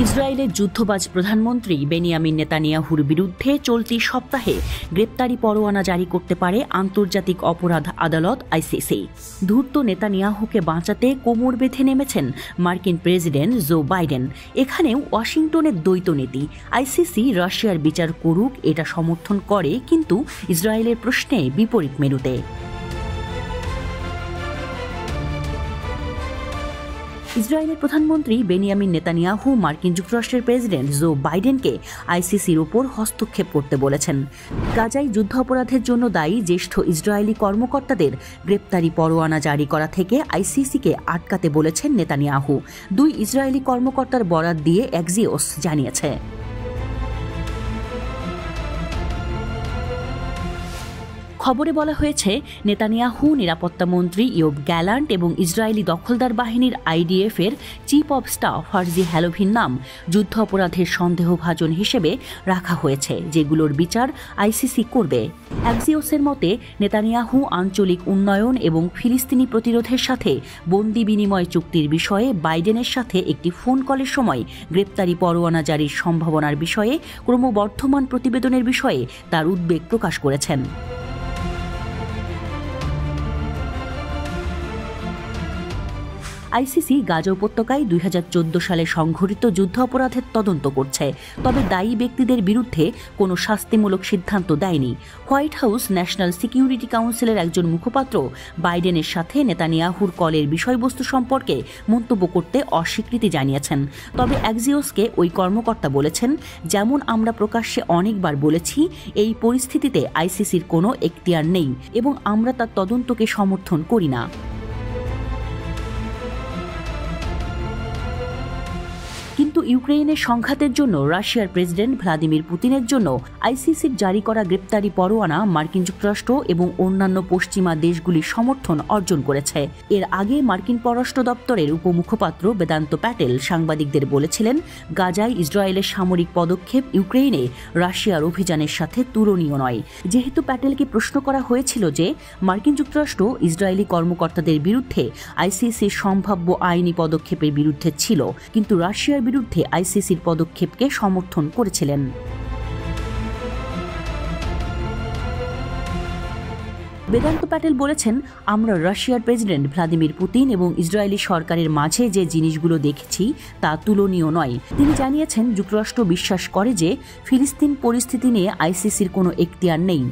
ইসরায়েলের যুদ্ধবাজ প্রধানমন্ত্রী বেনিয়ামিন নেতানিয়াহুর বিরুদ্ধে চলতি সপ্তাহে গ্রেপ্তারি পরোয়ানা জারি করতে পারে আন্তর্জাতিক অপরাধ আদালত আইসিসি। ধূর্ত নেতানিয়াহুকে বাঁচাতে কোমর বেঁধে নেমেছেন মার্কিন প্রেসিডেন্ট জো বাইডেন। এখানেও ওয়াশিংটনের দ্বৈত নীতি। আইসিসি রাশিয়ার বিচার করুক এটা সমর্থন করে, কিন্তু ইসরায়েলের প্রশ্নে বিপরীত মেরুতে। ইসরায়েলের প্রধানমন্ত্রী বেনিয়ামিন নেতানিয়াহু মার্কিন যুক্তরাষ্ট্রের প্রেসিডেন্ট জো বাইডেনকে আইসিসির ওপর হস্তক্ষেপ করতে বলেছেন। গাজায় যুদ্ধাপরাধের জন্য দায়ী জ্যেষ্ঠ ইসরায়েলি কর্মকর্তাদের গ্রেপ্তারি পরোয়ানা জারি করা থেকে আইসিসিকে আটকাতে বলেছেন নেতানিয়াহু। 2 ইসরায়েলি কর্মকর্তার বরাত দিয়ে অ্যাক্সিওস জানিয়েছে। খবরে বলা হয়েছে, নেতানিয়াহু, নিরাপত্তামন্ত্রী ইয়োব গ্যালান্ট এবং ইসরায়েলি দখলদার বাহিনীর আইডিএফ এর চিফ অব স্টাফ হার্জি হ্যালোভির নাম যুদ্ধ অপরাধের সন্দেহভাজন হিসেবে রাখা হয়েছে, যেগুলোর বিচার আইসিসি করবে। অ্যাক্সিওসের মতে, নেতানিয়াহু আঞ্চলিক উন্নয়ন এবং ফিলিস্তিনি প্রতিরোধের সাথে বন্দি বিনিময় চুক্তির বিষয়ে বাইডেনের সাথে একটি ফোন কলের সময় গ্রেপ্তারি পরোয়ানা জারির সম্ভাবনার বিষয়ে ক্রমবর্ধমান প্রতিবেদনের বিষয়ে তার উদ্বেগ প্রকাশ করেছেন। আইসিসি গাজা উপত্যকায় 2014 সালে সংঘটিত যুদ্ধ অপরাধের তদন্ত করছে, তবে দায়ী ব্যক্তিদের বিরুদ্ধে কোনো শাস্তিমূলক সিদ্ধান্ত দেয়নি। হোয়াইট হাউস ন্যাশনাল সিকিউরিটি কাউন্সিলের একজন মুখপাত্র বাইডেনের সাথে নেতানিয়াহুর কলের বিষয়বস্তু সম্পর্কে মন্তব্য করতে অস্বীকৃতি জানিয়েছেন। তবে অ্যাক্সিওসকে ওই কর্মকর্তা বলেছেন, যেমন আমরা প্রকাশ্যে অনেকবার বলেছি, এই পরিস্থিতিতে আইসিসির কোনো এখতিয়ার নেই এবং আমরা তার তদন্তকে সমর্থন করি না। কিন্তু ইউক্রেনের সংঘাতের জন্য রাশিয়ার প্রেসিডেন্ট ভ্লাদিমির পুতিনের জন্য আইসিসির জারি করা গ্রেপ্তারি পরোয়ানা মার্কিন যুক্তরাষ্ট্র এবং অন্যান্য পশ্চিমা দেশগুলির সমর্থন অর্জন করেছে। এর আগে মার্কিন পররাষ্ট্র দপ্তরের উপমুখপাত্র বেদান্ত প্যাটেল সাংবাদিকদের বলেছিলেন, গাজায় ইসরায়েলের সামরিক পদক্ষেপ ইউক্রেনে রাশিয়ার অভিযানের সাথে তুলনীয় নয়। যেহেতু প্যাটেলকে প্রশ্ন করা হয়েছিল যে মার্কিন যুক্তরাষ্ট্র ইসরায়েলি কর্মকর্তাদের বিরুদ্ধে আইসিসির সম্ভাব্য আইনি পদক্ষেপের বিরুদ্ধে ছিল, কিন্তু রাশিয়ার বিরুদ্ধে আইসিসির পদক্ষেপকে সমর্থন করেছিলেন। বেদান্ত প্যাটেল বলেছেন, আমরা রাশিয়ার প্রেসিডেন্ট ভ্লাদিমির পুতিন এবং ইসরায়েলি সরকারের মাঝে যে জিনিসগুলো দেখেছি তা তুলনীয় নয়। তিনি জানিয়েছেন, যুক্তরাষ্ট্র বিশ্বাস করে যে ফিলিস্তিন পরিস্থিতি নিয়ে আইসিসির কোনো এখতিয়ার নেই।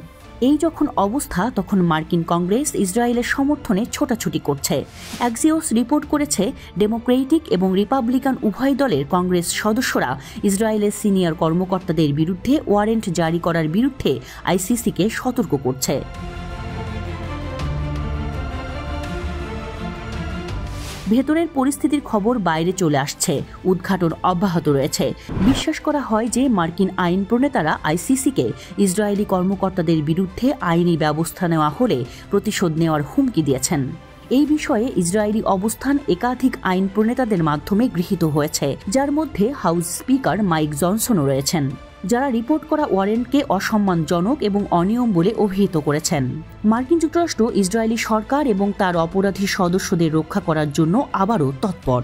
এই যখন অবস্থা, তখন মার্কিন কংগ্রেস ইসরায়েলের সমর্থনে ছোটাছুটি করছে। অ্যাক্সিওস রিপোর্ট করেছে, ডেমোক্রেটিক এবং রিপাবলিকান উভয় দলের কংগ্রেস সদস্যরা ইসরায়েলের সিনিয়র কর্মকর্তাদের বিরুদ্ধে ওয়ারেন্ট জারি করার বিরুদ্ধে আইসিসিকে সতর্ক করছে। ভেতরের পরিস্থিতির খবর বাইরে চলে আসছে, উদ্ঘাটন অব্যাহত রয়েছে। বিশ্বাস করা হয় যে মার্কিন আইন প্রণেতারা আইসিসিকে ইসরায়েলি কর্মকর্তাদের বিরুদ্ধে আইনি ব্যবস্থা নেওয়া হলে প্রতিশোধ নেওয়ার হুমকি দিয়েছেন। এই বিষয়ে ইসরায়েলি অবস্থান একাধিক আইন প্রণেতাদের মাধ্যমে গৃহীত হয়েছে, যার মধ্যে হাউস স্পিকার মাইক জনসনও রয়েছেন, যারা রিপোর্ট করা ওয়ারেন্টকে অসম্মানজনক এবং অনিয়ম বলে অভিহিত করেছেন। মার্কিন যুক্তরাষ্ট্র ইসরায়েলি সরকার এবং তার অপরাধী সদস্যদের রক্ষা করার জন্য আবারও তৎপর।